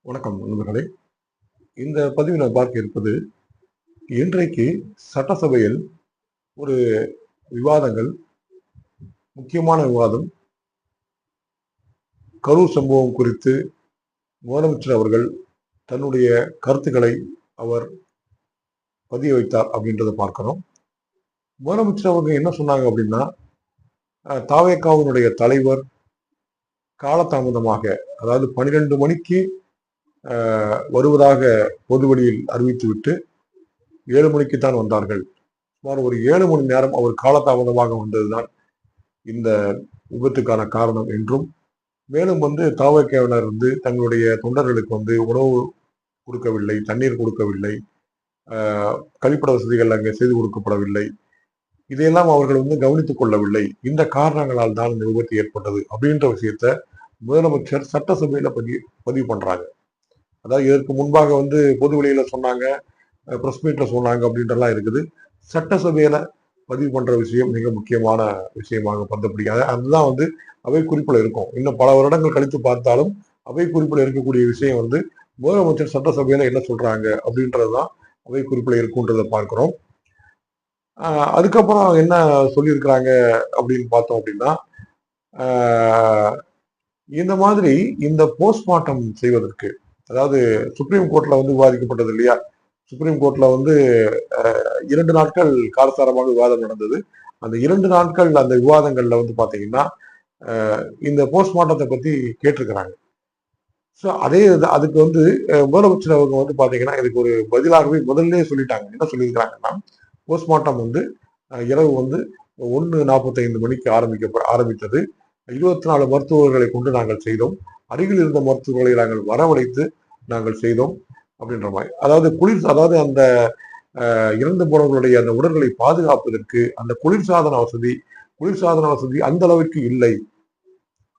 வணக்கம் நண்பர்களே. இந்த பதிவில் பார்க்க இருப்பது, இன்றைக்கு சட்டசபையில் ஒரு விவாதங்கள், முக்கியமான விவாதம். கரூர் சம்பவம் குறித்து முதலமைச்சர் அவர்கள் தன்னுடைய கருத்துக்களை அவர் பதிய வைத்தார் அப்படின்றத பார்க்கிறோம். முதலமைச்சர் அவர்கள் என்ன சொன்னாங்க அப்படின்னா, தாவேகாவினுடைய தலைவர் காலதாமதமாக, அதாவது 12 மணிக்கு வருவதாக பொதுவெளியில் அறிவித்துவிட்டு 7 மணிக்குத்தான் வந்தார்கள். சுமார் ஒரு 7 மணி நேரம் அவர் காலதாமதமாக வந்ததுதான் இந்த விபத்துக்கான காரணம் என்றும், மேலும் தாவேகாவினர் தங்களுடைய தொண்டர்களுக்கு உணவு கொடுக்கவில்லை, தண்ணீர் கொடுக்கவில்லை, கழிப்பிட வசதிகள் அங்கே செய்து கொடுக்கப்படவில்லை, இதையெல்லாம் அவர்கள் கவனித்துக் கொள்ளவில்லை. இந்த காரணங்களால் தான் இந்த விபத்து ஏற்பட்டது அப்படின்ற விஷயத்த முதலமைச்சர் சட்டசபையில பதிவு பண்றாங்க. அதாவது இதற்கு முன்பாக பொது வெளியில சொன்னாங்க, பிரஸ் மீட்ல சொன்னாங்க அப்படின்றலாம் இருக்குது. சட்டசபையில பதிவு பண்ற விஷயம் மிக முக்கியமான விஷயமாக பந்தப்படுகிறது. அதுதான் அவை குறிப்புல இருக்கும். இன்னும் பல வருடங்கள் கழித்து பார்த்தாலும் அவை குறிப்புல இருக்கக்கூடிய விஷயம் முதலமைச்சர் சட்டசபையில என்ன சொல்றாங்க அப்படின்றதுதான் அவை குறிப்புல இருக்குன்றதை பார்க்கிறோம். அதுக்கப்புறம் என்ன சொல்லியிருக்கிறாங்க அப்படின்னு பார்த்தோம் அப்படின்னா, இந்த மாதிரி இந்த போஸ்ட்மார்ட்டம் செய்வதற்கு, அதாவது சுப்ரீம் கோர்ட்ல விவாதிக்கப்பட்டது இல்லையா, சுப்ரீம் கோர்ட்ல 2 நாட்கள் காலசாரமாக விவாதம் நடந்தது. அந்த 2 நாட்கள் அந்த விவாதங்கள்ல பாத்தீங்கன்னா இந்த போஸ்ட்மார்ட்டத்தை பத்தி கேட்டிருக்கிறாங்க. ஸோ அதுக்கு முதலமைச்சர் அவங்க பாத்தீங்கன்னா இதுக்கு ஒரு பதிலாகவே முதல்ல சொல்லிட்டாங்க. என்ன சொல்லியிருக்கிறாங்கன்னா, போஸ்ட்மார்ட்டம் இரவு 1:45 மணிக்கு ஆரம்பித்தது. 24 மருத்துவர்களை கொண்டு நாங்கள் செய்தோம். அருகில் இருந்த மருத்துவர்களை நாங்கள் வரவழைத்து நாங்கள் செய்தோம் அப்படின்ற மாதிரி. அதாவது அந்த இறந்து போனவர்களுடைய அந்த உடல்களை பாதுகாப்பதற்கு அந்த குளிர்சாதன வசதி அந்த அளவுக்கு இல்லை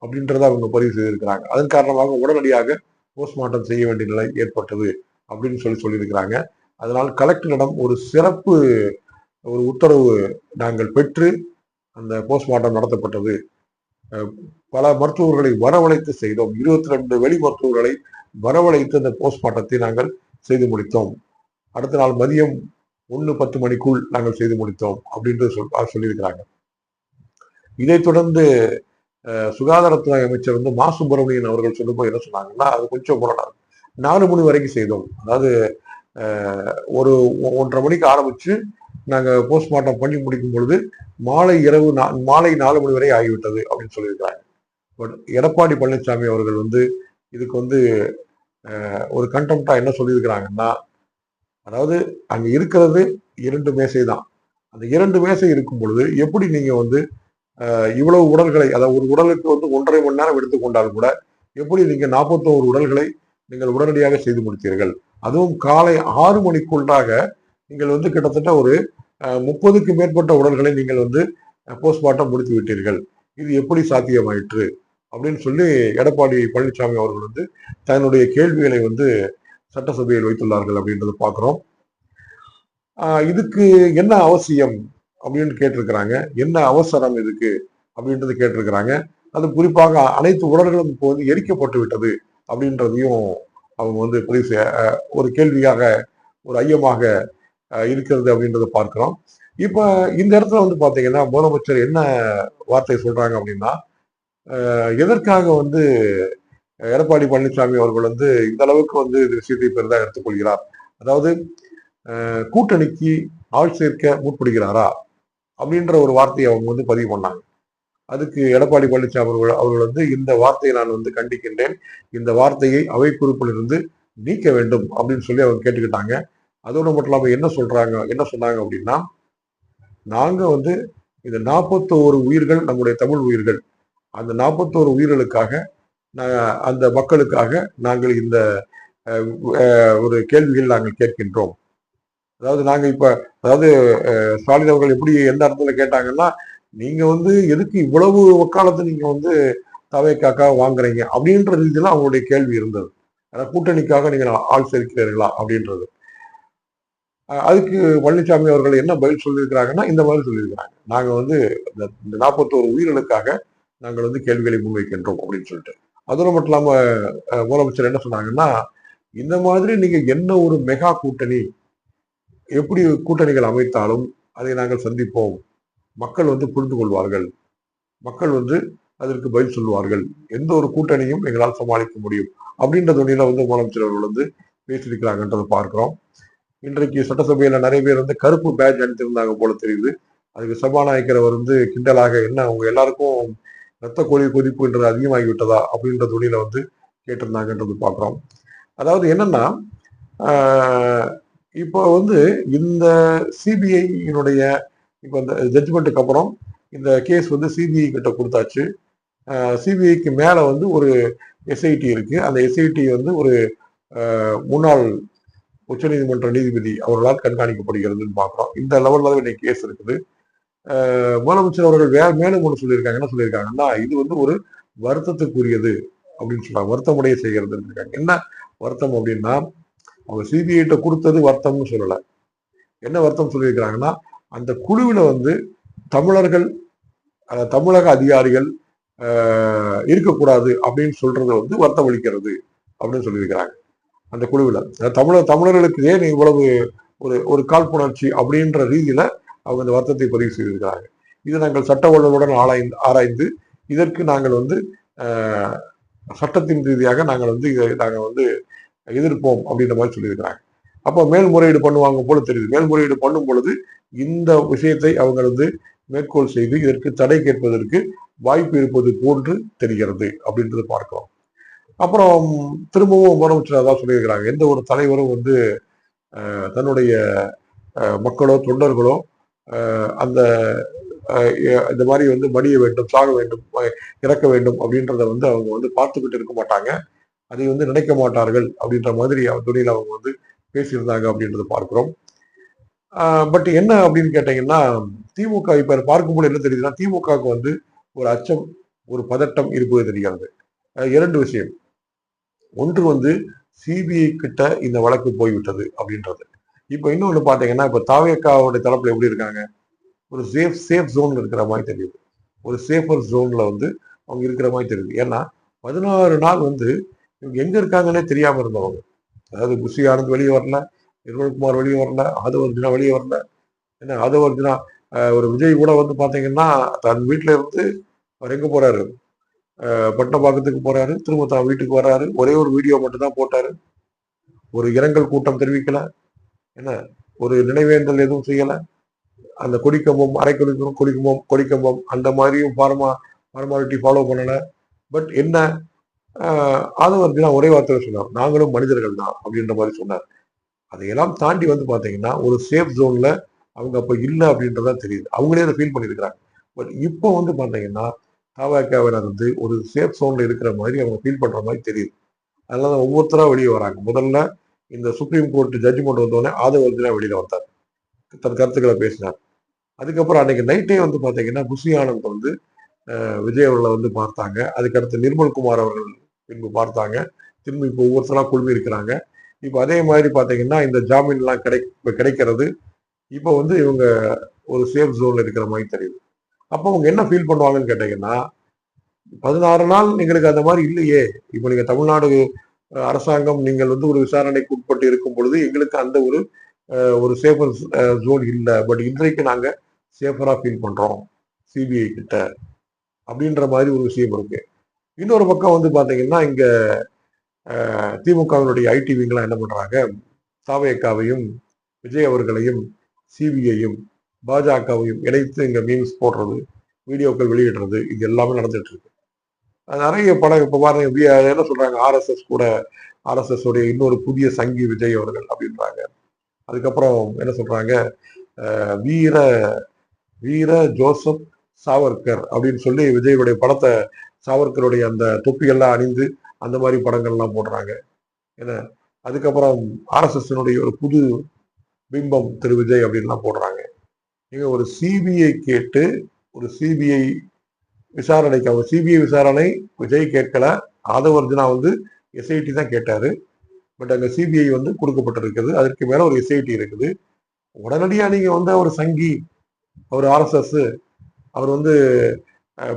அப்படின்றத அவங்க பதிவு செய்திருக்கிறாங்க. அதன் காரணமாக உடனடியாக போஸ்ட்மார்ட்டம் செய்ய வேண்டிய நிலை ஏற்பட்டது அப்படின்னு சொல்லியிருக்கிறாங்க. அதனால் கலெக்டரிடம் ஒரு சிறப்பு உத்தரவு நாங்கள் பெற்று அந்த போஸ்ட்மார்ட்டம் நடத்தப்பட்டது. பல மருத்துவர்களை வரவழைத்து செய்தோம். 22 வெளி மருத்துவர்களை வரவழைத்து அந்த போஸ்ட்மார்ட்டத்தை நாங்கள் செய்து முடித்தோம். அடுத்த நாள் மதியம் 1:10 மணிக்குள் நாங்கள் செய்து முடித்தோம் அப்படின்ட்டு சொல்லியிருக்கிறாங்க. இதைத் தொடர்ந்து சுகாதாரத்துறை அமைச்சர் மா சுப்பிரமணியன் அவர்கள் சொல்லும்போது என்ன சொன்னாங்கன்னா, அது கொஞ்சம் முரணாக 4 மணி வரைக்கும் செய்தோம். அதாவது ஒரு 1:30 மணிக்கு ஆரம்பிச்சு நாங்க போஸ்ட்மார்ட்டம் பண்ணி முடிக்கும் பொழுது மாலை 4 மணி வரை ஆகிவிட்டது அப்படின்னு சொல்லியிருக்கிறாங்க. பட் எடப்பாடி பழனிசாமி அவர்கள் இதுக்கு ஒரு கண்டெம்டா என்ன சொல்லியிருக்கிறாங்கன்னா, அதாவது அங்க இருக்கிறது 2 மேசை தான். அந்த 2 மேசை இருக்கும் பொழுது எப்படி நீங்க இவ்வளவு உடல்களை, அதாவது ஒரு உடலுக்கு 1.5 மணி நேரம் எடுத்துக்கொண்டால் கூட எப்படி நீங்க 41 உடல்களை நீங்கள் உடனடியாக செய்து முடித்தீர்கள்? அதுவும் காலை 6 மணிக்குள்ளாக நீங்கள் கிட்டத்தட்ட ஒரு 30க்கு மேற்பட்ட உடல்களை நீங்கள் போஸ்ட்மார்ட்டம் முடித்து விட்டீர்கள். இது எப்படி சாத்தியமாயிற்று அப்படின்னு சொல்லி எடப்பாடி பழனிசாமி அவர்கள் தன்னுடைய கேள்விகளை சட்டசபையில் வைத்துள்ளார்கள் அப்படின்றத பார்க்கிறோம். இதுக்கு என்ன அவசியம் அப்படின்னு கேட்டிருக்கிறாங்க. என்ன அவசரம் இதுக்கு அப்படின்றது கேட்டிருக்கிறாங்க. அது குறிப்பாக அனைத்து உடல்களும் இப்போ எரிக்கப்பட்டு விட்டது அப்படின்றதையும் அவங்க பதிவு ஒரு கேள்வியாக, ஒரு ஐயமாக இருக்கிறது அப்படின்றத பார்க்கிறோம். இப்ப இந்த இடத்துல பாத்தீங்கன்னா முதலமைச்சர் என்ன வார்த்தை சொல்றாங்க அப்படின்னா, எதற்காக எடப்பாடி பழனிசாமி அவர்கள் இந்த அளவுக்கு இந்த விஷயத்தை பெரிதாக எடுத்துக்கொள்கிறார், அதாவது கூட்டணிக்கு ஆள் சேர்க்க முற்படுகிறாரா அப்படின்ற ஒரு வார்த்தையை அவங்க பதிவு பண்ணாங்க. அதுக்கு எடப்பாடி பழனிசாமி அவர்கள் இந்த வார்த்தையை நான் கண்டிக்கின்றேன், இந்த வார்த்தையை அவை குறிப்பிலிருந்து நீக்க வேண்டும் அப்படின்னு சொல்லி அவங்க கேட்டுக்கிட்டாங்க. அதோடு மட்டும் இல்லாம என்ன சொன்னாங்க அப்படின்னா, நாங்க இந்த 41 உயிர்கள் நம்முடைய தமிழ் உயிர்கள், அந்த 41 உயிர்களுக்காக அந்த மக்களுக்காக நாங்கள் இந்த ஒரு கேள்விகள் நாங்கள் கேட்கின்றோம். அதாவது நாங்க அதாவது ஸ்டாலின் அவர்கள் எப்படி எந்த இடத்துல கேட்டாங்கன்னா, நீங்க எதுக்கு இவ்வளவு வக்காலத்தை நீங்க தவேக்காக வாங்குறீங்க அப்படின்ற ரீதியில அவங்களுடைய கேள்வி இருந்தது. கூட்டணிக்காக நீங்க ஆள் சேர்க்கிறீர்களா அப்படின்றது. அதுக்கு பழனிசாமி அவர்கள் என்ன பதில் சொல்லியிருக்கிறாங்கன்னா, இந்த மாதிரி சொல்லியிருக்கிறாங்க, நாங்க இந்த 41 உயிர்களுக்காக நாங்கள் கேள்விகளை முன்வைக்கின்றோம் அப்படின்னு சொல்லிட்டு. அதோடு மட்டும் இல்லாம முதலமைச்சர் என்ன சொன்னாங்கன்னா, இந்த மாதிரி நீங்க என்ன ஒரு மெகா கூட்டணி எப்படி கூட்டணிகள் அமைத்தாலும் அதை நாங்கள் சந்திப்போம். மக்கள் வந்து புரிந்து கொள்வார்கள். மக்கள் வந்து அதற்கு பதில் சொல்வார்கள். எந்த ஒரு கூட்டணியும் எங்களால் சமாளிக்க முடியும் அப்படின்ற துணியில வந்து முதலமைச்சர் அவர்கள் வந்து பேசியிருக்கிறாங்கன்றதை பார்க்கிறோம். இன்றைக்கு சட்டசபையில நிறைய பேர் வந்து கருப்பு பேட்ஜ் அணிந்திருந்தாங்க போல தெரியுது. அதுக்கு சபாநாயகர் அவர் வந்து கிண்டலாக என்ன அவங்க எல்லாருக்கும் ரத்த கொதிப்புன்றது அதிகமாகி விட்டதா அப்படின்ற துணியில வந்து கேட்டிருந்தாங்கன்றது பார்க்கிறோம். அதாவது என்னன்னா இப்போ வந்து இந்த சிபிஐயினுடைய இப்போ இந்த ஜட்ஜ்மெண்ட்டுக்கு அப்புறம் இந்த கேஸ் வந்து சிபிஐ கிட்ட கொடுத்தாச்சு. சிபிஐக்கு மேல வந்து ஒரு எஸ்ஐடி இருக்கு. அந்த எஸ்ஐடி வந்து ஒரு முன்னாள் உச்சநீதிமன்ற நீதிபதி அவர்களால் கண்காணிக்கப்படுகிறதுன்னு பார்க்கிறோம். இந்த லெவல்ல தான் இன்னைக்கு கேஸ் இருக்குது. முதலமைச்சர் அவர்கள் மேலும் ஒன்று சொல்லியிருக்காங்க. என்ன சொல்லியிருக்காங்கன்னா இது வந்து ஒரு வருத்தத்துக்குரியது அப்படின்னு சொல்றாங்க. வருத்தமுடைய செய்கிறதுன்னு இருக்காங்க. என்ன வருத்தம் அப்படின்னா அவங்க சிபிஐட்ட கொடுத்தது வருத்தம்னு சொல்லல. என்ன வருத்தம் சொல்லியிருக்கிறாங்கன்னா அந்த குழுவில வந்து தமிழர்கள் தமிழக அதிகாரிகள் இருக்கக்கூடாது அப்படின்னு சொல்றது வந்து வருத்தம் அளிக்கிறது அப்படின்னு சொல்லியிருக்கிறாங்க. அந்த குழுவில் தமிழர்களுக்கு ஏன் இவ்வளவு ஒரு ஒரு காழ்ப்புணர்ச்சி அப்படின்ற ரீதியில அவங்க இந்த வருத்தத்தை பதிவு செய்திருக்கிறாங்க. இது நாங்கள் சட்ட வல்லுடன் ஆராய்ந்து இதற்கு நாங்கள் வந்து சட்டத்தின் ரீதியாக நாங்கள் வந்து இதை நாங்கள் வந்து எதிர்ப்போம் அப்படின்ற மாதிரி சொல்லியிருக்கிறாங்க. அப்போ மேல்முறையீடு பண்ணுவாங்க போல தெரியுது. மேல்முறையீடு பண்ணும் பொழுது இந்த விஷயத்தை அவங்க வந்து மேற்கோள் செய்து இதற்கு தடை கேட்பதற்கு வாய்ப்பு இருப்பது போன்று தெரிகிறது அப்படின்றது பார்க்கிறோம். அப்புறம் திரும்பவும் முதலமைச்சர் அதான் சொல்லியிருக்கிறாங்க. எந்த ஒரு தலைவரும் வந்து தன்னுடைய மக்களோ தொண்டர்களோ அந்த இந்த மாதிரி வந்து மடிய வேண்டும், சாக வேண்டும், இறக்க வேண்டும் அப்படின்றத வந்து அவங்க வந்து பார்த்துக்கிட்டு இருக்க மாட்டாங்க. அதை வந்து நினைக்க மாட்டார்கள் அப்படின்ற மாதிரி துணியில் அவங்க வந்து பேசியிருந்தாங்க அப்படின்றத பார்க்கிறோம். பட் என்ன அப்படின்னு கேட்டீங்கன்னா திமுக இப்ப பார்க்கும்போது என்ன தெரியுதுன்னா திமுகவுக்கு வந்து ஒரு அச்சம், ஒரு பதட்டம் இருப்பது தெரிகிறது. இரண்டு விஷயம். ஒன்று வந்து சிபிஐ கிட்ட இந்த வழக்கு போய்விட்டது அப்படின்றது. இப்ப இன்னொன்னு பாத்தீங்கன்னா இப்ப தாவேக்காவுடைய தரப்புல எப்படி இருக்காங்க, ஒரு சேஃப் ஜோன்ல இருக்கிற மாதிரி தெரியுது. ஒரு சேஃபர் ஜோன்ல வந்து அவங்க இருக்கிற மாதிரி தெரியுது. ஏன்னா 16 நாள் வந்து இவங்க எங்க இருக்காங்கன்னே தெரியாம இருந்தவங்க. அதாவது புஷி ஆனந்த் வெளியே வரல, நிர்மல்குமார் வெளியே வரல, ஆதவர்ஜுனா வெளியே வரல. என்ன ஆதவர்ஜுனா ஒரு விஜய் கூட வந்து பாத்தீங்கன்னா தன் வீட்டுல இருந்து அவர் எங்க போறாரு, பட்டணப்பாக்கத்துக்கு போறாரு, திரும்ப தான் வீட்டுக்கு வர்றாரு. ஒரே ஒரு வீடியோ மட்டும் தான் போட்டாரு. ஒரு இரங்கல் கூட்டம் தெரிவிக்கல, என்ன ஒரு நினைவேந்தல் எதுவும் செய்யல. அந்த கொடிக்கம்பம், அரை கொடிக்கம்பம் அந்த மாதிரியும் ஃபார்மாலிட்டி ஃபாலோ பண்ணல. பட் என்ன ஆதவர்ஜுனா ஒரே வார்த்தையில சொன்னார், நாங்களும் மனிதர்கள் தான் அப்படின்ற மாதிரி சொன்னார். அதையெல்லாம் தாண்டி வந்து பாத்தீங்கன்னா ஒரு சேஃப் ஜோன்ல அவங்க அப்ப இல்லை அப்படின்றதா தெரியுது. அவங்களே அதை ஃபீல் பண்ணியிருக்கிறாங்க. பட் இப்போ வந்து பாத்தீங்கன்னா தவகவினர் வந்து ஒரு சேஃப் ஜோன்ல இருக்கிற மாதிரி அவங்க ஃபீல் பண்ற மாதிரி தெரியுது. அதனால ஒவ்வொருத்தரா வெளியே வராங்க. முதல்ல இந்த சுப்ரீம் கோர்ட் ஜட்ஜ்மெண்ட் வந்தோடனே ஆதவர்ஜுனா வெளியில வந்தார், தன் கருத்துக்களை பேசினார். அதுக்கப்புறம் அன்னைக்கு நைட்டே வந்து பாத்தீங்கன்னா புஷி ஆனந்த் வந்து விஜய் அவர்களை வந்து பார்த்தாங்க. அதுக்கடுத்து நிர்மல்குமார் அவர்கள் பின்பு பார்த்தாங்க. திரும்பி இப்போ ஒவ்வொருத்தரா குழுமி இருக்கிறாங்க. இப்போ அதே மாதிரி பாத்தீங்கன்னா இந்த ஜாமீன் எல்லாம் கிடைக்கிறது. இப்போ வந்து இவங்க ஒரு சேஃப் ஜோன்ல இருக்கிற மாதிரி தெரியுது. அப்போ அவங்க என்ன ஃபீல் பண்ணுவாங்கன்னு கேட்டீங்கன்னா 16 நாள் எங்களுக்கு அந்த மாதிரி இல்லையே. இப்போ நீங்க தமிழ்நாடு அரசாங்கம் நீங்கள் வந்து ஒரு விசாரணைக்கு உட்பட்டு இருக்கும் பொழுது எங்களுக்கு அந்த ஒரு சேஃபர் ஜோன் இல்லை. பட் இன்றைக்கு நாங்க சேஃபரா ஃபீல் பண்றோம் சிபிஐ கிட்ட அப்படின்ற மாதிரி ஒரு விஷயம் இருக்கு. இன்னொரு பக்கம் வந்து பாத்தீங்கன்னா இங்க திமுகவினுடைய ஐடி விங்லாம் என்ன பண்றாங்க, தாவேக்காவையும் விஜய் அவர்களையும் சிபிஐயும் பாஜகவையும் இணைத்து இங்க மீம்ஸ் போடுறது, வீடியோக்கள் வெளியிடுறது, இது எல்லாமே நடந்துட்டு இருக்கு. நிறைய படம் இப்ப பாருங்க என்ன சொல்றாங்க, ஆர்எஸ்எஸ் உடைய இன்னொரு புதிய சங்கி விஜய் அவர்கள் அப்படின்றாங்க. அதுக்கப்புறம் என்ன சொல்றாங்க, வீர வீர ஜோசப் சாவர்கர் அப்படின்னு சொல்லி விஜயுடைய படத்தை சாவர்கருடைய அந்த தொப்பியெல்லாம் அணிந்து அந்த மாதிரி படங்கள்லாம் போடுறாங்க. ஏன்னா அதுக்கப்புறம் ஆர்எஸ்எஸ் ஒரு புது பிம்பம் திரு விஜய் அப்படின்லாம் போடுறாங்க. நீங்க ஒரு சிபிஐ கேட்டு ஒரு சிபிஐ விசாரணைக்கு அவங்க சிபிஐ விசாரணை விஜய் கேட்கல, ஆதவர்ஜுனா வந்து எஸ்ஐடி தான் கேட்டாரு. பட் அங்க சிபிஐ வந்து கொடுக்கப்பட்டிருக்குது. அதற்கு மேல ஒரு எஸ்ஐடி இருக்குது. உடனடியா நீங்க வந்து அவர் சங்கி, அவர் ஆர்எஸ்எஸ், அவர் வந்து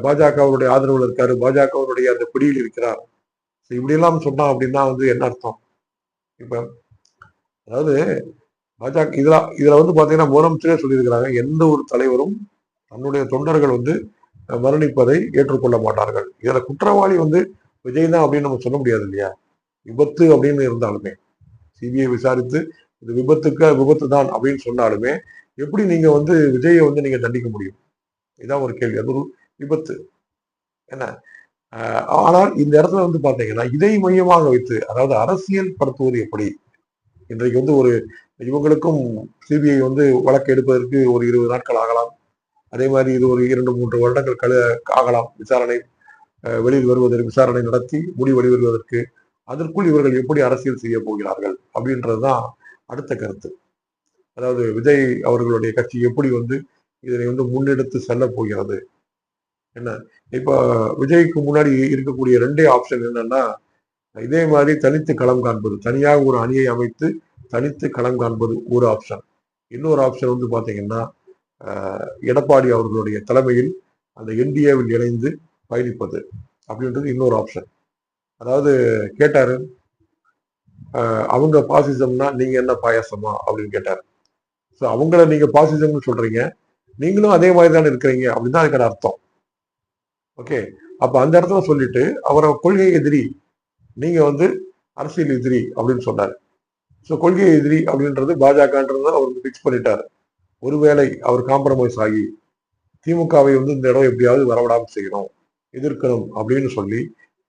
பாஜகவுடைய ஆதரவுல இருக்காரு, பாஜகவுடைய அந்த பிடியில் இருக்கிறார், இப்படி எல்லாம் சொன்னா அப்படின்னா வந்து என்ன அர்த்தம்? இப்ப அதாவது பாஜக இதுல வந்து பாத்தீங்கன்னா முதலமைச்சரே சொல்லியிருக்கிறாங்க, எந்த ஒரு தலைவரும் தன்னுடைய தொண்டர்கள் வந்து மரணிப்பதை ஏற்றுக்கொள்ள மாட்டார்கள். இதுல குற்றவாளி வந்து விஜய் தான் அப்படின்னு நம்ம சொல்ல முடியாது இல்லையா? விபத்து அப்படின்னு இருந்தாலுமே, சிபிஐ விசாரித்து இது விபத்து தான் அப்படின்னு சொன்னாலுமே, எப்படி நீங்க வந்து விஜயை வந்து நீங்க தண்டிக்க முடியும்? இதான் ஒரு கேள்வி. அது ஒரு விபத்து. என்ன? ஆனால் இந்த இடத்துல வந்து பாத்தீங்கன்னா, இதை மையமாக வைத்து, அதாவது அரசியல் படுத்துவது எப்படி? இன்றைக்கு வந்து ஒரு இவங்களுக்கும் சிபிஐ வந்து வழக்கு எடுப்பதற்கு ஒரு 20 நாட்கள் ஆகலாம். அதே மாதிரி இது ஒரு 2-3 வருடங்கள் ஆகலாம். விசாரணை வெளியில் வருவதற்கு, விசாரணை நடத்தி முடிவு வெளிவருவதற்கு. அதற்குள் இவர்கள் எப்படி அரசியல் செய்ய போகிறார்கள் அப்படின்றதுதான் அடுத்த கருத்து. அதாவது விஜய் அவர்களுடைய கட்சி எப்படி வந்து இதனை வந்து முன்னெடுத்து செல்ல போகிறது. என்ன இப்ப விஜய்க்கு முன்னாடி இருக்கக்கூடிய 2 ஆப்ஷன் என்னன்னா, இதே மாதிரி தனித்து களம் காண்பது, தனியாக ஒரு அணியை அமைத்து தனித்து களம் காண்பது ஒரு ஆப்ஷன். இன்னொரு ஆப்ஷன் வந்து பாத்தீங்கன்னா, எடப்பாடி அவர்களுடைய தலைமையில் அந்த என்டிஏவில் இணைந்து பயணிப்பது அப்படின்றது இன்னொரு ஆப்ஷன். அதாவது கேட்டாரு, அவங்க பாசிசம்னா நீங்க என்ன பாயாசமா அப்படின்னு கேட்டாரு. ஸோ அவங்கள நீங்க பாசிசம்னு சொல்றீங்க, நீங்களும் அதே மாதிரி தானே இருக்கிறீங்க அப்படின்னு தான் அதுக்கான அர்த்தம். ஓகே, அப்ப அந்த இடத்துல சொல்லிட்டு அவரை கொள்கை எதிரி, நீங்க வந்து அரசியல் எதிரி அப்படின்னு சொன்னாரு. ஸோ கொள்கை எதிரி அப்படின்றது பாஜகன்றது அவருக்கு பிக்ஸ் பண்ணிட்டாரு. ஒருவேளை அவர் காம்ப்ரமைஸ் ஆகி திமுகவை வந்து இந்த இடம் எப்படியாவது வரவிடாமல் செய்யணும், எதிர்க்கணும் அப்படின்னு சொல்லி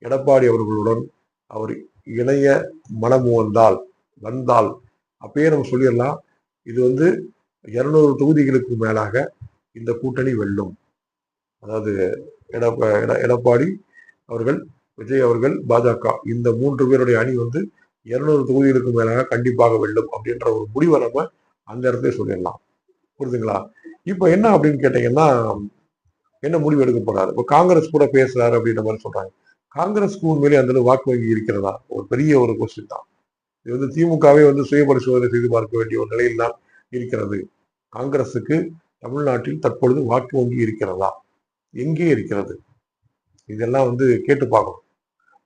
எடப்பாடி அவர்களுடன் அவர் இணைய மனம் வந்தால் அப்பயே நம்ம சொல்லிடலாம், இது வந்து 200 தொகுதிகளுக்கு மேலாக இந்த கூட்டணி வெல்லும். அதாவது எடப்பாடி அவர்கள், விஜய் அவர்கள், பாஜக இந்த 3 பேருடைய அணி வந்து 200 தொகுதிகளுக்கு மேலாக கண்டிப்பாக வெல்லும் அப்படின்ற ஒரு முடிவை நம்ம அந்த இடத்துல சொல்லிடலாம். புரியுதுங்களா? இப்ப என்ன அப்படின்னு கேட்டீங்கன்னா, என்ன முடிவு எடுக்க போறாரு? இப்ப காங்கிரஸ் கூட பேசுறாரு அப்படின்ற மாதிரி சொல்றாங்க. காங்கிரஸ்க்கு உண்மையிலே அந்த வாக்கு வங்கி இருக்கிறதா? ஒரு பெரிய ஒரு கொஸ்டின் தான். இது வந்து திமுகவே வந்து சுய பரிசோதனை செய்து பார்க்க வேண்டிய ஒரு நிலையில் தான் இருக்கிறது. காங்கிரசுக்கு தமிழ்நாட்டில் தற்பொழுது வாக்கு வங்கி இருக்கிறதா? எங்கே இருக்கிறது? இதெல்லாம் வந்து கேட்டு பார்க்கணும்.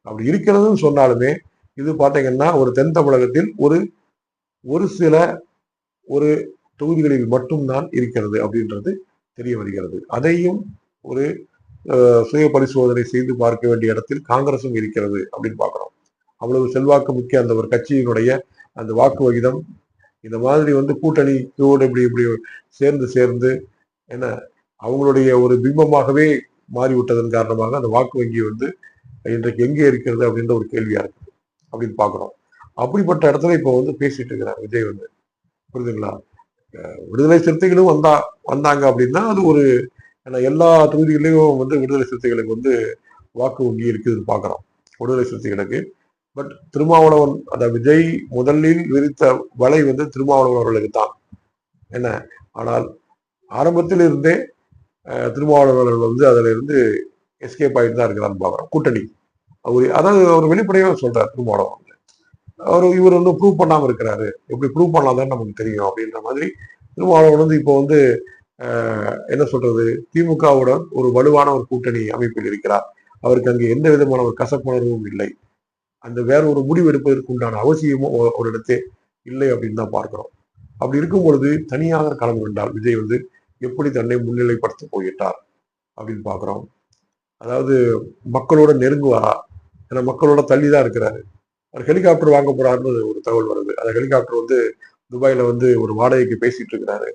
அப்படி இருக்கிறதுன்னு சொன்னாலுமே, இது பாத்தீங்கன்னா ஒரு தென் தமிழகத்தில் ஒரு சில ஒரு தொகுதிகளில் மட்டும்தான் இருக்கிறது அப்படின்றது தெரிய வருகிறது. அதையும் ஒரு சுய பரிசோதனை செய்து பார்க்க வேண்டிய இடத்தில் காங்கிரசும் இருக்கிறது அப்படின்னு பார்க்கிறோம். அவ்வளவு செல்வாக்கு மிக்க அந்த ஒரு கட்சியினுடைய அந்த வாக்கு வகிதம் இந்த மாதிரி வந்து கூட்டணியோடு இப்படி இப்படி சேர்ந்து என்ன அவங்களுடைய ஒரு பிம்பமாகவே மாறிவிட்டதன் காரணமாக அந்த வாக்கு வங்கி வந்து இன்றைக்கு எங்கே இருக்கிறது அப்படின்ற ஒரு கேள்வியா இருக்கு அப்படின்னு பாக்குறோம். அப்படிப்பட்ட இடத்துல இப்ப வந்து பேசிட்டு இருக்கிறார் விஜய் வந்து. புரியுதுங்களா? விடுதலை சிறுத்தைகளும் வந்தாங்க அப்படின்னா அது ஒரு எல்லா தொகுதிகளிலும் வந்து விடுதலை சிறுத்தைகளுக்கு வந்து வாக்கு வங்கி இருக்குதுன்னு பாக்குறோம். விடுதலை சிறுத்தைகளுக்கு. பட் திருமாவளவன் அந்த விஜய் முதலில் விரித்த வலை வந்து திருமாவளவன் அவர்களுக்கு தான். என்ன ஆனால் ஆரம்பத்தில் இருந்தே திருமாவளவன் வந்து அதுல இருந்து எஸ்கேப் ஆகிட்டு தான் இருக்கிறான்னு பாக்குறோம். கூட்டணி அதாவது அவர் வெளிப்படையாக சொல்றாரு திருமாவளவன். இவர் வந்து ப்ரூவ் பண்ணாம இருக்கிறாரு, எப்படி ப்ரூவ் பண்ணாதான் நமக்கு தெரியும் அப்படின்ற மாதிரி திருமாவளவன் வந்து இப்போ வந்து என்ன சொல்றது, திமுகவுடன் ஒரு வலுவான ஒரு கூட்டணி அமைப்பில் இருக்கிறார். அவருக்கு அங்கு எந்த விதமான ஒரு கசப்புணர்வும் இல்லை. அந்த வேற ஒரு முடிவு எடுப்பதற்கு உண்டான அவசியமும் ஒரு இடத்தே இல்லை அப்படின்னு தான் பார்க்கிறோம். அப்படி இருக்கும் பொழுது தனியாக களம் கொண்டால் விஜய் வந்து எப்படி தன்னை முன்னிலைப்படுத்த போயிட்டார் அப்படின்னு பாக்குறோம். அதாவது மக்களோட நெருங்குவாரா? ஏன்னா மக்களோட தள்ளிதான் இருக்கிறாரு. அவர் ஹெலிகாப்டர் வாங்க போறாருன்னு ஒரு தகவல் வருது. அந்த ஹெலிகாப்டர் வந்து துபாயில வந்து ஒரு வாடகைக்கு பேசிட்டு இருக்கிறாரு.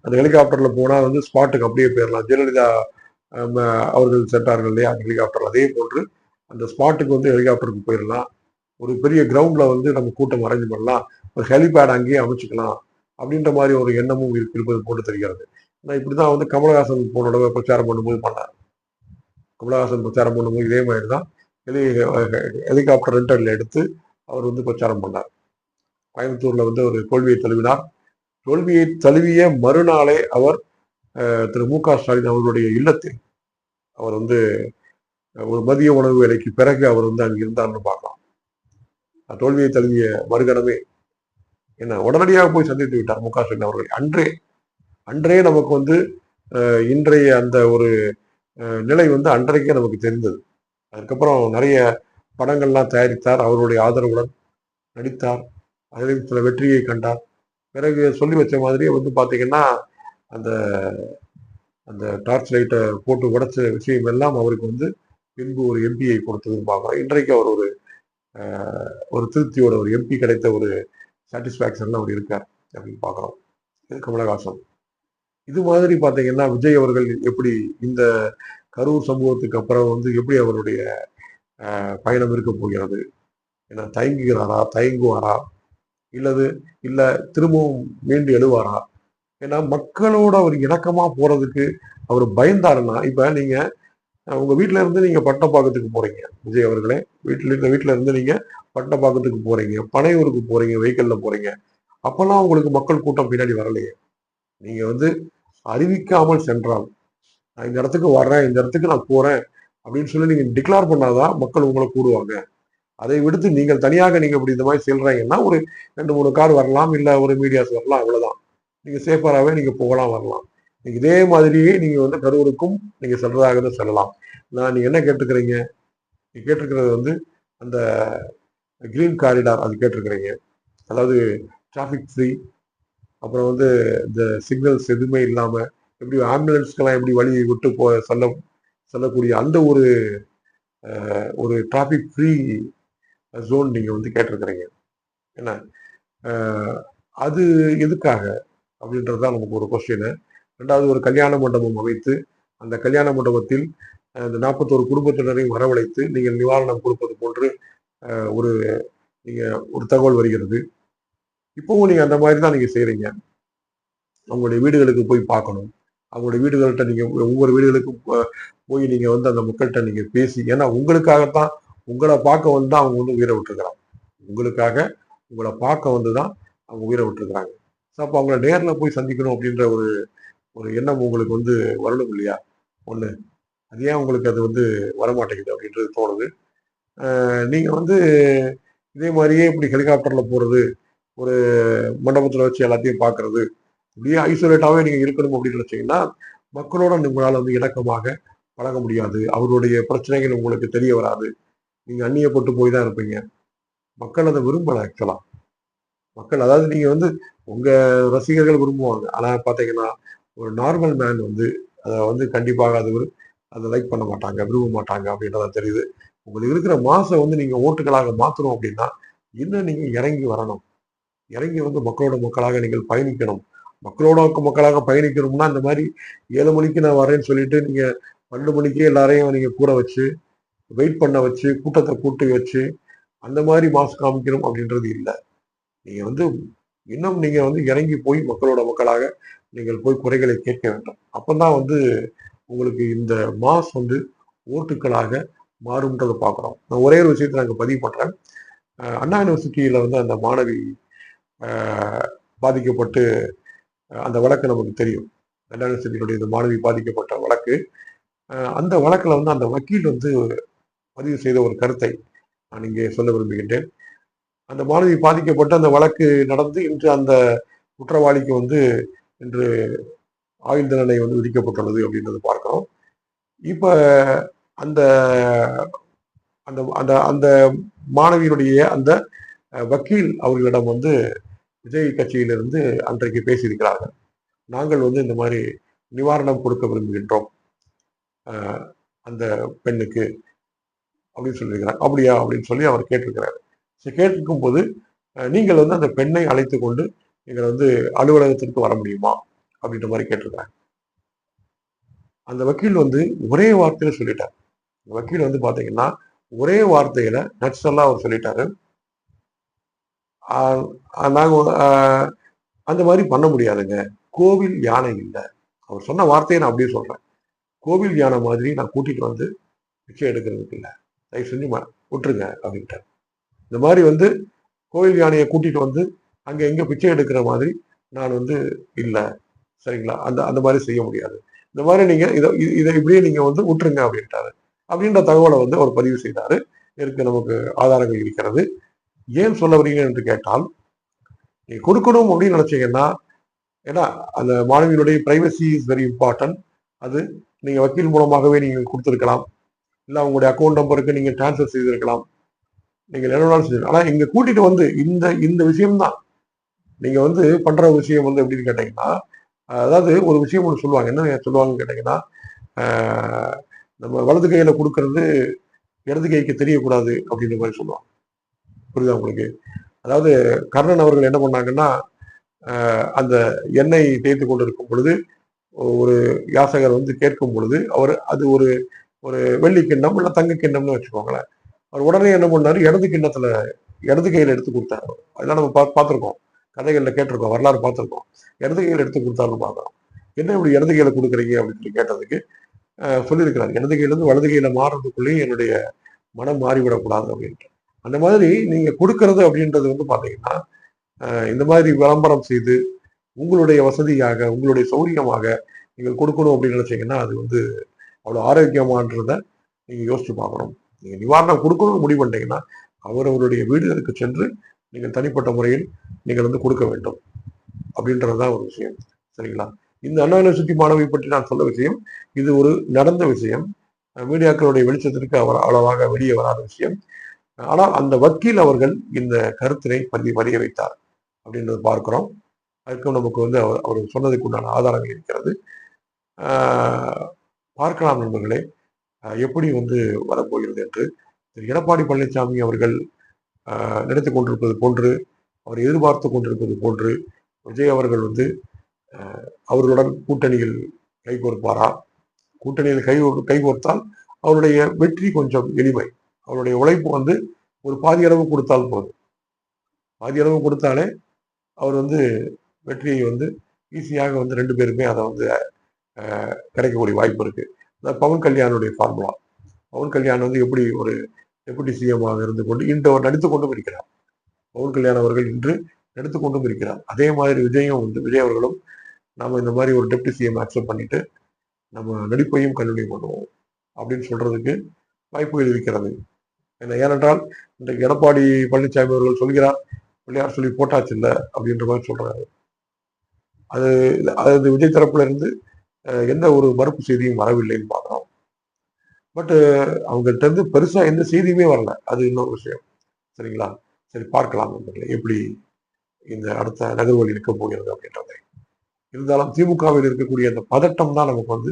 அந்த ஹெலிகாப்டர்ல போனா வந்து ஸ்பாட்டுக்கு அப்படியே போயிடலாம். ஜெயலலிதா அவர்கள் சென்றார்கள் இல்லையா அந்த ஹெலிகாப்டர், அதே போன்று அந்த ஸ்பாட்டுக்கு வந்து ஹெலிகாப்டருக்கு போயிடலாம். ஒரு பெரிய கிரவுண்ட்ல வந்து நம்ம கூட்டம் அரேஞ்ச் பண்ணலாம், ஒரு ஹெலிபேட் அங்கேயே அமைச்சுக்கலாம் அப்படின்ற மாதிரி ஒரு எண்ணமும் இருப்பது போட்டு தெரிகிறது. ஏன்னா இப்படிதான் வந்து கமலஹாசன் போன தடவை பிரச்சாரம் பண்ணும்போது பண்ணார். கமலஹாசன் பிரச்சாரம் பண்ணும்போது இதே மாதிரி தான் ஹெலிகாப்டர் ரெண்டர்ல எடுத்து அவர் வந்து பிரச்சாரம் பண்ணார். கோயம்புத்தூர்ல வந்து ஒரு தோல்வியை தழுவினார். தோல்வியை தழுவிய மறுநாளே அவர் திரு மு க ஸ்டாலின் அவர்களுடைய இல்லத்தில் அவர் வந்து ஒரு மதிய உணவு வேலைக்கு பிறகு அவர் வந்து அங்க இருந்தார்னு பார்க்கலாம். தோல்வியை தழுவிய மறுகணமே என்ன உடனடியாக போய் சந்தித்து விட்டார் மு க ஸ்டாலின் அவர்களை. அன்றே நமக்கு வந்து இன்றைய அந்த ஒரு நிலை வந்து அன்றைக்கே நமக்கு தெரிந்தது. அதுக்கப்புறம் நிறைய படங்கள்லாம் தயாரித்தார் அவருடைய ஆதரவுடன். நடித்தார். அதிலும் சில வெற்றியை கண்டார். பிறகு சொல்லி வச்ச மாதிரியே வந்து பாத்தீங்கன்னா அந்த அந்த டார்ச் லைட்டை போட்டு உடைச்ச விஷயம் எல்லாம் அவருக்கு வந்து பின்பு ஒரு எம்பியை கொடுத்ததுன்னு பார்க்கலாம். இன்றைக்கு அவர் ஒரு திருப்தியோட ஒரு எம்பி கிடைத்த ஒரு சாட்டிஸ்பாக்சன்ல அவர் இருக்கார் அப்படின்னு பார்க்குறோம். இது கமலஹாசன். இது மாதிரி பார்த்தீங்கன்னா விஜய் அவர்கள் எப்படி இந்த கரூர் சம்பவத்துக்கு அப்புறம் வந்து எப்படி அவருடைய பயணம் இருக்க போகிறது, ஏன்னா தயங்குகிறாரா, தயங்குவாரா, இல்ல திரும்பவும் மீண்டு எழுவாரா? ஏன்னா மக்களோட அவர் இணக்கமா போறதுக்கு அவர் பயந்தாருன்னா, இப்ப நீங்க உங்க வீட்டுல இருந்து நீங்க பட்டப்பாக்கத்துக்கு போறீங்க விஜய் அவர்களே, வீட்டுல இருந்து நீங்க பட்டப்பாக்கத்துக்கு போறீங்க, பனையூருக்கு போறீங்க, வெஹிக்கல்ல போறீங்க. அப்பெல்லாம் உங்களுக்கு மக்கள் கூட்டம் பின்னாடி வரலையே. நீங்க வந்து அறிவிக்காமல் சென்றால், நான் இந்த இடத்துக்கு வர்றேன், இந்த இடத்துக்கு நான் போறேன் அப்படின்னு சொல்லி நீங்க டிக்ளேர் பண்ணாதான் மக்கள் உங்களை கூடுவாங்க. அதை விடுத்து நீங்கள் தனியாக நீங்க இப்படி இந்த மாதிரி செல்றீங்கன்னா ஒரு 2-3 கார் வரலாம், இல்ல ஒரு மீடியாஸ் வரலாம், அவ்வளவுதான். நீங்க சேஃபராகவே நீங்க போகலாம், வரலாம். இதே மாதிரியே நீங்க வந்து கரூருக்கும் நீங்க செல்றதாக தான் செல்லலாம். நீங்க என்ன கேட்டுக்கிறீங்க? நீங்க கேட்டிருக்கிறது வந்து அந்த கிரீன் காரிடார் அது கேட்டிருக்கிறீங்க. அதாவது டிராபிக் ஃப்ரீ, அப்புறம் வந்து இந்த சிக்னல்ஸ் எதுவுமே இல்லாம எப்படி ஆம்புலன்ஸ்க்கெல்லாம் எப்படி வழி விட்டு செல்லக்கூடிய அந்த ஒரு டிராபிக் ஃப்ரீ ஜோன் நீங்க வந்து கேட்டிருக்கிறீங்க. என்ன அது எதுக்காக அப்படின்றதுதான் நமக்கு ஒரு கொஸ்டின். ரெண்டாவது, ஒரு கல்யாண மண்டபம் அமைத்து அந்த கல்யாண மண்டபத்தில் இந்த 41 குடும்பத்தினரையும் வரவழைத்து நீங்கள் நிவாரணம் கொடுப்பது போன்று ஒரு நீங்க ஒரு தகவல் வருகிறது. இப்பவும் நீங்க அந்த மாதிரி தான் நீங்க செய்யறீங்க. அவங்களுடைய வீடுகளுக்கு போய் பார்க்கணும், அவங்களுடைய வீடுகள்கிட்ட நீங்க ஒவ்வொரு வீடுகளுக்கும் போய் நீங்க வந்து அந்த மக்கள்கிட்ட நீங்க பேசி, ஏன்னா உங்களுக்காகத்தான், உங்களை பார்க்க வந்து அவங்க வந்து உயிரை விட்டுருக்கிறாங்க. உங்களுக்காக உங்களை பார்க்க வந்துதான் அவங்க உயிரை விட்டுருக்கிறாங்க. அப்போ அவங்கள நேரில் போய் சந்திக்கணும் அப்படின்ற ஒரு எண்ணம் உங்களுக்கு வந்து வரணும் இல்லையா? ஒண்ணு, அது ஏன் உங்களுக்கு அது வந்து வரமாட்டேங்குது அப்படின்றது தோணுது. நீங்க வந்து இதே மாதிரியே இப்படி ஹெலிகாப்டர்ல போறது, ஒரு மண்டபத்துல வச்சு எல்லாத்தையும் பாக்குறது, இப்படியே ஐசோலேட்டாவே நீங்க இருக்கணும் அப்படின்னு நினைச்சீங்கன்னா மக்களோட உங்களால வந்து இணக்கமாக பழக முடியாது. அவருடைய பிரச்சனைகள் உங்களுக்கு தெரிய வராது. நீங்க அந்நியப்பட்டு போய் தான் இருப்பீங்க. மக்கள் அதை விரும்பல ஆக்சுவலா. மக்கள், அதாவது நீங்க வந்து உங்க ரசிகர்கள் விரும்புவாங்க, ஆனா பாத்தீங்கன்னா ஒரு நார்மல் மேன் வந்து அதை வந்து கண்டிப்பாக அதை லைக் பண்ண மாட்டாங்க, விரும்ப மாட்டாங்க அப்படின்றத தெரியுது. உங்களுக்கு இருக்கிற மாசை வந்து நீங்க ஓட்டுகளாக மாத்தணும் அப்படின்னா இன்னும் நீங்க இறங்கி வரணும். இறங்கி வந்து மக்களோட மக்களாக நீங்கள் பயணிக்கணும். மக்களோட மக்களாக பயணிக்கணும்னா இந்த மாதிரி 7 மணிக்கு நான் வரேன்னு சொல்லிட்டு நீங்க 12 மணிக்கே எல்லாரையும் நீங்க கூட வச்சு வெயிட் பண்ண வச்சு கூட்டத்தை கூட்டி வச்சு அந்த மாதிரி மாசு காமிக்கணும் அப்படின்றது இல்லை. நீங்க வந்து இன்னும் நீங்க வந்து இறங்கி போய் மக்களோட மக்களாக நீங்கள் போய் குறைகளை கேட்க வேண்டும். அப்பதான் வந்து உங்களுக்கு இந்த மாஸ் வந்து ஓட்டுக்களாக மாறும்ன்றதை பார்க்குறோம். நான் ஒரே ஒரு விஷயத்தை நாங்கள் பதிவு பண்றேன். அண்ணா யூனிவர்சிட்டியில வந்து அந்த மாணவி பாதிக்கப்பட்டு அந்த வழக்கு நமக்கு தெரியும். அண்ணா யூனிவர்சிட்டியினுடைய இந்த மாணவி பாதிக்கப்பட்ட வழக்கு, அந்த வழக்குல வந்து அந்த வக்கீல் வந்து பதிவு செய்த ஒரு கருத்தை நான் இங்கே சொல்ல விரும்புகின்றேன். அந்த மாணவி பாதிக்கப்பட்ட அந்த வழக்கு நடந்து இன்று அந்த குற்றவாளிக்கு வந்து இன்று ஆயுள் தண்டனை வந்து விதிக்கப்பட்டுள்ளது அப்படின்றது பார்க்கிறோம். இப்ப அந்த அந்த அந்த அந்த மாணவியினுடைய அந்த வக்கீல் அவர்களிடம் வந்து விஜய் கட்சியிலிருந்து அன்றைக்கு பேசியிருக்கிறார்கள். நாங்கள் வந்து இந்த மாதிரி நிவாரணம் கொடுக்க விரும்புகின்றோம் அந்த பெண்ணுக்கு அப்படின்னு சொல்லியிருக்கிறார். அப்படியா அப்படின்னு சொல்லி அவர் கேட்டிருக்கிறார். கேட்டிருக்கும் போது நீங்கள் வந்து அந்த பெண்ணை அழைத்து கொண்டு நீங்கள் வந்து அலுவலகத்திற்கு வர முடியுமா அப்படின்ற மாதிரி கேட்டிருக்கிறாங்க. அந்த வக்கீல் வந்து ஒரே வார்த்தையில சொல்லிட்டார். அந்த வக்கீல் வந்து பாத்தீங்கன்னா ஒரே வார்த்தையில நட்சலா அவர் சொல்லிட்டாரு, நாங்க அந்த மாதிரி பண்ண முடியாதுங்க, கோவில் யானை இல்லை. அவர் சொன்ன வார்த்தையை நான் அப்படியே சொல்றேன். கோவில் யானை மாதிரி நான் கூட்டிட்டு வந்து பிச்சை எடுக்கிறதுக்கு இல்லை, தயவு செஞ்சு விட்டுருங்க அப்படின்ட்டார். இந்த மாதிரி வந்து கோவில் யானையை கூட்டிட்டு வந்து அங்க எங்க பிச்சை எடுக்கிற மாதிரி நான் வந்து இல்லை, சரிங்களா, அந்த அந்த மாதிரி செய்ய முடியாது. இந்த மாதிரி நீங்க இதை இப்படியே நீங்க வந்து விட்டுருங்க அப்படின்ட்டாரு. அப்படின்ற தகவலை வந்து அவர் பதிவு செய்தாரு. இதற்கு நமக்கு ஆதாரங்கள் இருக்கிறது. ஏன் சொல்ல வரீங்க என்று கேட்டால், நீங்க கொடுக்கணும் அப்படின்னு நினைச்சீங்கன்னா, ஏன்னா அந்த மாணவியினுடைய பிரைவசி இஸ் வெரி இம்பார்ட்டன்ட். அது நீங்க வக்கீல் மூலமாகவே நீங்க கொடுத்துருக்கலாம், இல்ல உங்களுடைய அக்கௌண்ட் நம்பருக்கு நீங்க டிரான்ஸ்ஃபர் செய்திருக்கலாம். நீங்க என்ன வேணாலும் செஞ்சு, ஆனா இங்க கூட்டிட்டு வந்து இந்த இந்த விஷயம்தான் நீங்க வந்து பண்ற விஷயம் வந்து எப்படின்னு கேட்டீங்கன்னா, அதாவது ஒரு விஷயம் ஒன்று சொல்லுவாங்க. என்ன சொல்லுவாங்கன்னு கேட்டீங்கன்னா, நம்ம வலது கையில கொடுக்கறது இடது கைக்கு தெரியக்கூடாது அப்படின்ற மாதிரி சொல்லுவாங்க. புரியுதா உங்களுக்கு? அதாவது கர்ணன் அவர்கள் என்ன பண்ணாங்கன்னா, அந்த எண்ணெய் தேய்த்து கொண்டிருக்கும் பொழுது ஒரு யாசகர் வந்து கேட்கும் பொழுது அவர் அது ஒரு ஒரு வெள்ளி கிண்ணம் இல்ல தங்க கிண்ணம்னு வச்சுக்கோங்களேன். அவர் உடனே என்ன பண்ணாரு, இடது கிண்ணத்துல இடது கையில எடுத்து கொடுத்தாரு. அதெல்லாம் நம்ம பார்த்துருக்கோம், கதைகள்ல கேட்டிருக்கோம், வரலாறு பார்த்துருக்கோம். இடது கையில எடுத்து கொடுத்தாருன்னு பார்க்கிறோம். என்ன இப்படி இடது கையில கொடுக்குறீங்க அப்படின்னு சொல்லி கேட்டதுக்கு சொல்லியிருக்கிறார், இடது கையில இருந்து வலது கையில மாறுறதுக்குள்ளேயும் என்னுடைய மனம் மாறிவிடக்கூடாது அப்படின்ட்டு. அந்த மாதிரி நீங்க கொடுக்கறது அப்படின்றது வந்து பாத்தீங்கன்னா, இந்த மாதிரி விளம்பரம் செய்து உங்களுடைய வசதியாக உங்களுடைய சௌரியமாக நீங்கள் கொடுக்கணும் அப்படின்னு நினைச்சீங்கன்னா அது வந்து அவ்வளவு ஆரோக்கியமானதை நீங்க யோசிச்சு பார்க்கணும். நீங்க நிவாரணம் கொடுக்கணும்னு முடிவு பண்ணிட்டீங்கன்னா அவரவருடைய வீடுகளுக்கு சென்று நீங்கள் தனிப்பட்ட முறையில் நீங்கள் வந்து கொடுக்க வேண்டும் அப்படின்றதுதான் ஒரு விஷயம். சரிங்களா? இந்த அண்ணா யூனிவர்சிட்டி மாணவி பற்றி நான் சொல்ல விஷயம் இது ஒரு நடந்த விஷயம். மீடியாக்களுடைய வெளிச்சத்திற்கு அவர் அவ்வளவாக வெளியே வராத விஷயம். ஆனால் அந்த வக்கீல் அவர்கள் இந்த கருத்தினை பதிய வைத்தார் அப்படின்றது பார்க்கிறோம். அதுக்கும் நமக்கு வந்து அவர் சொன்னதுக்கு உண்டான ஆதாரங்கள் இருக்கிறது. பார்க்கலாம் நண்பர்களே எப்படி வந்து வரப்போகிறது என்று. எடப்பாடி பழனிசாமி அவர்கள் நினைத்து கொண்டிருப்பது போன்று, அவர் எதிர்பார்த்து கொண்டிருப்பது போன்று விஜய் அவர்கள் வந்து அவர்களுடன் கூட்டணியில் கைகோர்ப்பாரா? கூட்டணியில் கைகோர்த்தால் அவருடைய வெற்றி கொஞ்சம் எளிமை. அவருடைய உழைப்பு வந்து ஒரு பாதி அளவு கொடுத்தால் போதும். பாதி அளவு கொடுத்தாலே அவர் வந்து வெற்றியை வந்து ஈஸியாக வந்து 2 பேருமே அதை வந்து கிடைக்கக்கூடிய வாய்ப்பு இருக்கு. அதாவது பவன் கல்யாணுடைய ஃபார்முலா. பவன் கல்யாண் வந்து எப்படி ஒரு டெபுட்டி சிஎம்மாக இருந்து கொண்டு இன்று அவர் நடித்துக் கொண்டும் இருக்கிறார். பவன் கல்யாண் அவர்கள் இன்று நடித்துக் கொண்டும் இருக்கிறார். அதே மாதிரி விஜய் அவர்களும் நாம இந்த மாதிரி ஒரு டெப்டி சிஎம் அக்செப்ட் பண்ணிட்டு நம்ம நடிப்பையும் கண்டினியூ பண்ணுவோம் அப்படின்னு சொல்றதுக்கு வாய்ப்புகள் இருக்கிறது. ஏனென்றால் இன்றைக்கு எடப்பாடி பழனிசாமி அவர்கள் சொல்கிறார், பிள்ளையார் சொல்லி போட்டாச்சு இல்ல அப்படின்ற மாதிரி சொல்றாரு. அது விஜய் தரப்புல இருந்து எந்த ஒரு மறுப்பு செய்தியும் வரவில்லைன்னு பார்க்கிறோம். பட் அவங்கள்ட்ட இருந்து பெருசா எந்த செய்தியுமே வரல. அது இன்னொரு விஷயம். சரிங்களா? சரி, பார்க்கலாம் எப்படி இந்த அடுத்த நகர்வழி இருக்க போகிறது அப்படின்றதை. இருந்தாலும் திமுகவில் இருக்கக்கூடிய அந்த பதட்டம் தான் நமக்கு வந்து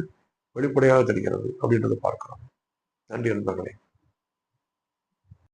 வெளிப்படையாக தெரிகிறது அப்படின்றத பார்க்கிறோம். நன்றி நண்பர்களே.